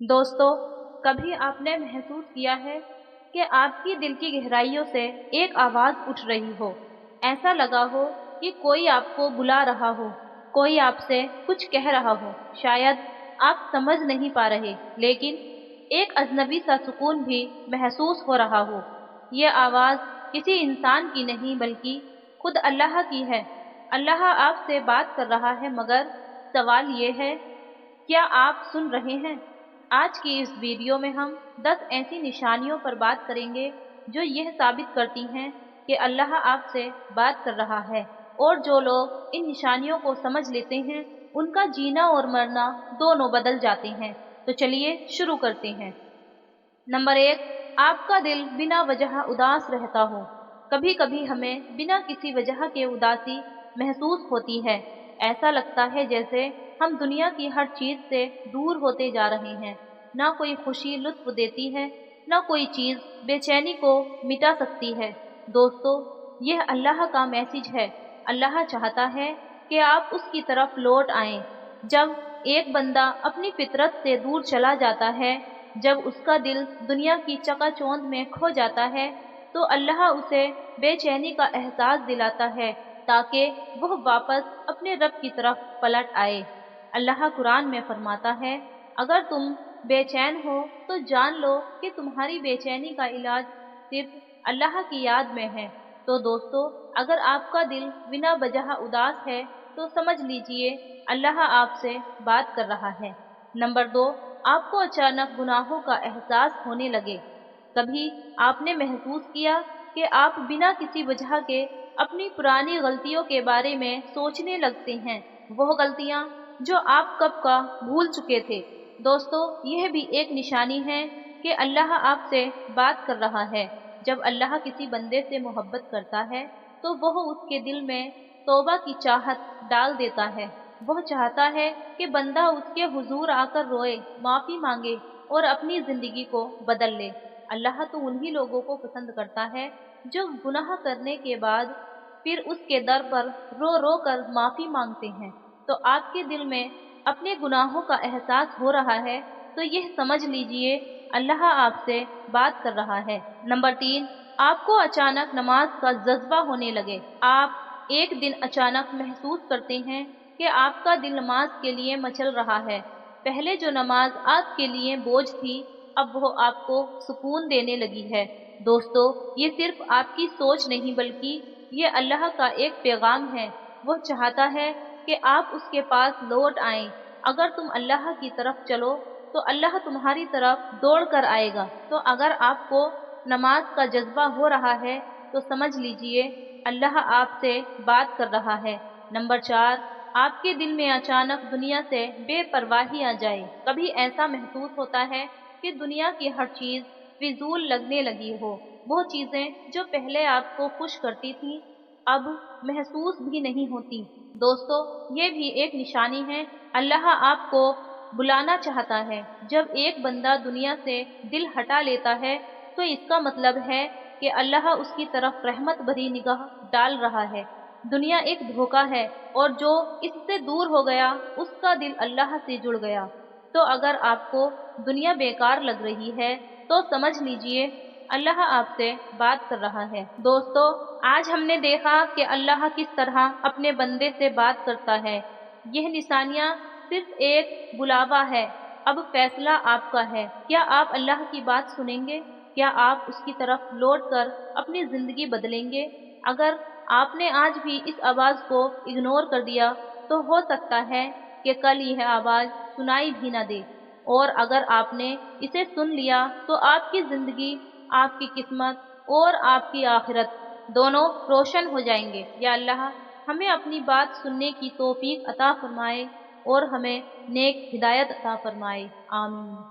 दोस्तों, कभी आपने महसूस किया है कि आपकी दिल की गहराइयों से एक आवाज़ उठ रही हो? ऐसा लगा हो कि कोई आपको बुला रहा हो, कोई आपसे कुछ कह रहा हो। शायद आप समझ नहीं पा रहे, लेकिन एक अजनबी सा सुकून भी महसूस हो रहा हो। ये आवाज़ किसी इंसान की नहीं बल्कि खुद अल्लाह की है। अल्लाह आपसे बात कर रहा है, मगर सवाल ये है, क्या आप सुन रहे हैं? आज की इस वीडियो में हम 10 ऐसी निशानियों पर बात करेंगे जो यह साबित करती हैं कि अल्लाह आपसे बात कर रहा है, और जो लोग इन निशानियों को समझ लेते हैं उनका जीना और मरना दोनों बदल जाते हैं। तो चलिए शुरू करते हैं। नंबर 1, आपका दिल बिना वजह उदास रहता हो। कभी कभी हमें बिना किसी वजह के उदासी महसूस होती है। ऐसा लगता है जैसे हम दुनिया की हर चीज से दूर होते जा रहे हैं। ना कोई खुशी लुत्फ देती है, ना कोई चीज बेचैनी को मिटा सकती है। दोस्तों, यह अल्लाह का मैसेज है। अल्लाह चाहता है कि आप उसकी तरफ लौट आएं। जब एक बंदा अपनी फितरत से दूर चला जाता है, जब उसका दिल दुनिया की चकाचौंध में खो जाता है, तो अल्लाह उसे बेचैनी का एहसास दिलाता है ताकि वह वापस अपने रब की तरफ पलट आए। अल्लाह कुरान में फरमाता है, अगर तुम बेचैन हो तो जान लो कि तुम्हारी बेचैनी का इलाज सिर्फ अल्लाह की याद में है। तो दोस्तों, अगर आपका दिल बिना वजह उदास है तो समझ लीजिए अल्लाह आपसे बात कर रहा है। नंबर 2, आपको अचानक गुनाहों का एहसास होने लगे। कभी आपने महसूस किया कि आप बिना किसी वजह के अपनी पुरानी गलतियों के बारे में सोचने लगते हैं, वो गलतियां जो आप कब का भूल चुके थे। दोस्तों, यह भी एक निशानी है कि अल्लाह आपसे बात कर रहा है। जब अल्लाह किसी बंदे से मोहब्बत करता है तो वह उसके दिल में तौबा की चाहत डाल देता है। वह चाहता है कि बंदा उसके हुजूर आकर रोए, माफी मांगे और अपनी जिंदगी को बदल ले। अल्लाह तो उन्हीं लोगों को पसंद करता है जो गुनाह करने के बाद फिर उसके दर पर रो रो कर माफी मांगते हैं। तो आपके दिल में अपने गुनाहों का एहसास हो रहा है तो यह समझ लीजिए अल्लाह आपसे बात कर रहा है। नंबर 3, आपको अचानक नमाज का जज्बा होने लगे। आप एक दिन अचानक महसूस करते हैं कि आपका दिल नमाज के लिए मचल रहा है। पहले जो नमाज आपके लिए बोझ थी, अब वो आपको सुकून देने लगी है। दोस्तों, ये सिर्फ आपकी सोच नहीं बल्कि ये अल्लाह का एक पैगाम है। वो चाहता है कि आप उसके पास लौट आएं। अगर तुम अल्लाह की तरफ चलो तो अल्लाह तुम्हारी तरफ दौड़ कर आएगा। तो अगर आपको नमाज का जज्बा हो रहा है तो समझ लीजिए अल्लाह आपसे बात कर रहा है। नंबर 4, आपके दिल में अचानक दुनिया से बेपरवाही आ जाए। कभी ऐसा महसूस होता है कि दुनिया की हर चीज फिजूल लगने लगी हो। वो चीजें जो पहले आपको खुश करती थी अब महसूस भी नहीं होती। दोस्तों, ये भी एक निशानी है। अल्लाह आपको बुलाना चाहता है। जब एक बंदा दुनिया से दिल हटा लेता है तो इसका मतलब है कि अल्लाह उसकी तरफ रहमत भरी निगाह डाल रहा है। दुनिया एक धोखा है, और जो इससे दूर हो गया उसका दिल अल्लाह से जुड़ गया। तो अगर आपको दुनिया बेकार लग रही है तो समझ लीजिए अल्लाह आपसे बात कर रहा है। दोस्तों, आज हमने देखा कि अल्लाह किस तरह अपने बंदे से बात करता है। यह निशानियां सिर्फ एक बुलावा है। अब फैसला आपका है। क्या आप अल्लाह की बात सुनेंगे? क्या आप उसकी तरफ लौट कर अपनी जिंदगी बदलेंगे? अगर आपने आज भी इस आवाज को इग्नोर कर दिया तो हो सकता है कि कल यह आवाज सुनाई भी न दे। और अगर आपने इसे सुन लिया तो आपकी जिंदगी, आपकी किस्मत और आपकी आखिरत दोनों रोशन हो जाएंगे। या अल्लाह हमें अपनी बात सुनने की तौफीक अता फरमाए और हमें नेक हिदायत अता फरमाए। आमीन।